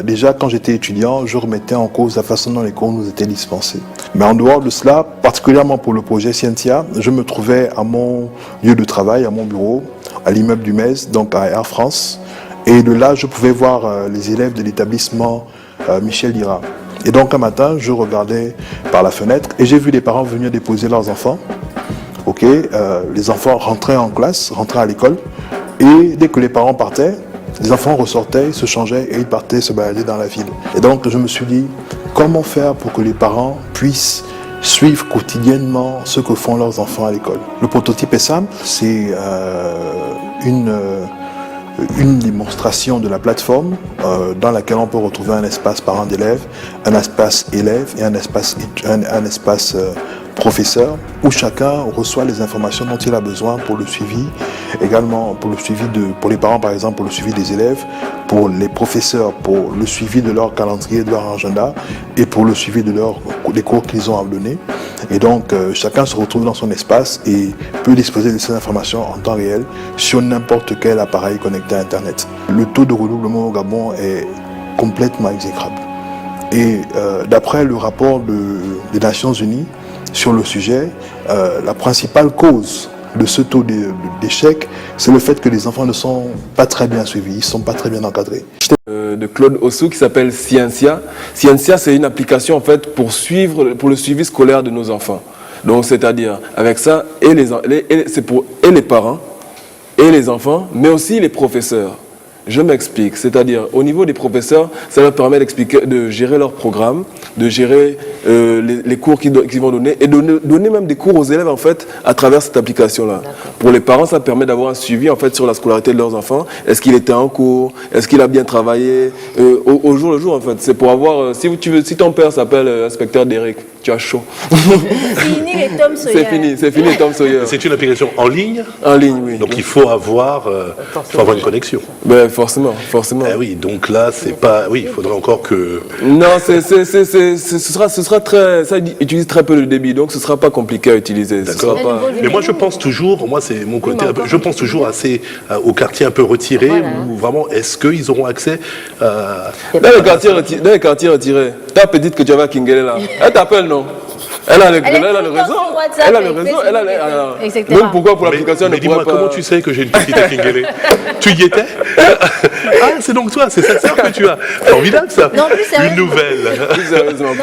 déjà quand j'étais étudiant, je remettais en cause la façon dont les cours nous étaient dispensés. Mais en dehors de cela, particulièrement pour le projet Scientia, je me trouvais à mon lieu de travail, à mon bureau, à l'immeuble du MES, donc à Air France. Et de là, je pouvais voir les élèves de l'établissement Michel Lira. Et donc un matin, je regardais par la fenêtre et j'ai vu des parents venir déposer leurs enfants. Les enfants rentraient en classe, rentraient à l'école. Et dès que les parents partaient, les enfants ressortaient, se changeaient et ils partaient se balader dans la ville. Et donc je me suis dit, comment faire pour que les parents puissent suivre quotidiennement ce que font leurs enfants à l'école. Le prototype est simple, c'est une démonstration de la plateforme dans laquelle on peut retrouver un espace parents d'élèves, un espace élèves et un espace professeur où chacun reçoit les informations dont il a besoin pour le suivi, également pour les parents par exemple pour le suivi des élèves, pour les professeurs pour le suivi de leur calendrier, de leur agenda et pour le suivi des cours qu'ils ont à donner. Et donc chacun se retrouve dans son espace et peut disposer de ces informations en temps réel sur n'importe quel appareil connecté à Internet. Le taux de redoublement au Gabon est complètement exécrable. Et d'après le rapport des Nations Unies sur le sujet, la principale cause de ce taux d'échec, c'est le fait que les enfants ne sont pas très bien suivis, ils ne sont pas très bien encadrés. De Claude Ossou qui s'appelle Scientia. Scientia, c'est une application en fait pour le suivi scolaire de nos enfants. Donc c'est-à-dire avec ça, c'est pour les parents et les enfants, mais aussi les professeurs. Je m'explique, c'est-à-dire au niveau des professeurs, ça leur permet de gérer leur programme, de gérer les cours qu'ils vont donner et donner même des cours aux élèves en fait à travers cette application-là. Pour les parents, ça permet d'avoir un suivi en fait sur la scolarité de leurs enfants. Est-ce qu'il était en cours? Est-ce qu'il a bien travaillé? Au jour le jour en fait. C'est pour avoir, si ton père s'appelle inspecteur Derek, tu as chaud. Fini les Tom Sawyer. C'est fini les Tom Sawyer. C'est une application en ligne? En ligne, oui. Donc il faut avoir une connexion. Ben, forcément. Eh oui, donc là, c'est pas... Oui, il faudrait encore que... Non, ce sera très... Ça utilise très peu de débit, donc ce sera pas compliqué à utiliser. D'accord. Mais moi, je pense toujours, moi, c'est mon côté, je pense toujours au quartier un peu retiré, où vraiment, est-ce qu'ils auront accès à... Dans les quartiers retirés, ta petite que tu avais à Kingele là, elle t'appelle, non? Elle a le réseau. Elle a le réseau. Donc pourquoi pour l'application mais dis-moi, comment tu sais que j'ai une petite à Kingele? Tu y étais? Ah, c'est donc toi, c'est sa sœur que tu as. Formidable ça. Non, une nouvelle.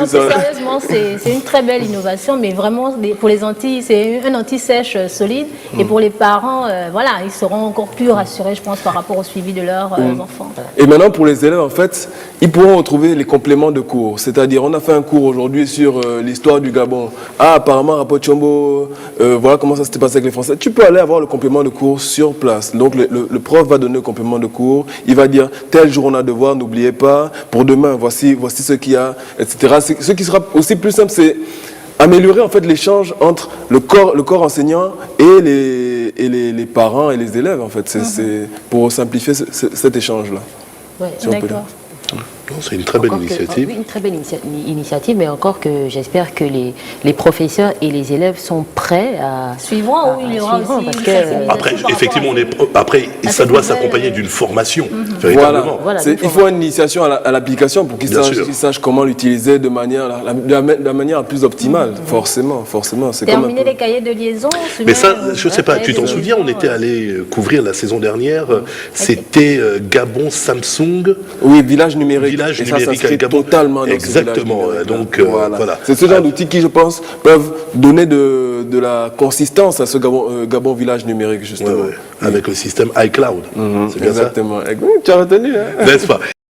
Sérieusement, c'est une très belle innovation, mais vraiment pour les Antilles, c'est un anti-sèche solide. Et pour les parents, voilà, ils seront encore plus rassurés, je pense, par rapport au suivi de leurs enfants. Et maintenant, pour les élèves, en fait, ils pourront retrouver les compléments de cours. C'est-à-dire, on a fait un cours aujourd'hui sur l'histoire du Gabon. Ah, apparemment, Rapport Chombo, voilà comment ça s'était passé avec les Français. Tu peux aller avoir le complément de cours sur place. Donc, le prof va donner le complément de cours. Il va dire, tel jour on a devoir, n'oubliez pas. Pour demain, voici ce qu'il y a, etc. Ce qui sera aussi plus simple, c'est améliorer en fait l'échange entre le corps enseignant et les parents et les élèves. En fait, c'est pour simplifier cet échange-là. Ouais, si d'accord. C'est une très belle initiative. Oui, une très belle initiative, mais encore que j'espère que les professeurs et les élèves sont prêts à... Suivront, oui, il y aura aussi... Parce que, après, effectivement, ça doit s'accompagner d'une formation, véritablement. Voilà, il faut une initiation à l'application pour qu'ils sachent comment l'utiliser de la manière la plus optimale. Forcément. Terminer les cahiers de liaison. Mais ça, je ne sais pas, tu t'en souviens, on était allé couvrir la saison dernière, c'était Gabon Samsung. Oui, village numérique. Village et numérique ça à Gabon. Totalement dans Exactement. Donc voilà. C'est ce genre d'outils qui, je pense, peuvent donner de la consistance à ce Gabon village numérique, justement. Ouais. Avec le système iCloud. C'est bien exactement. Ça. Tu as retenu, hein? N'est-ce pas?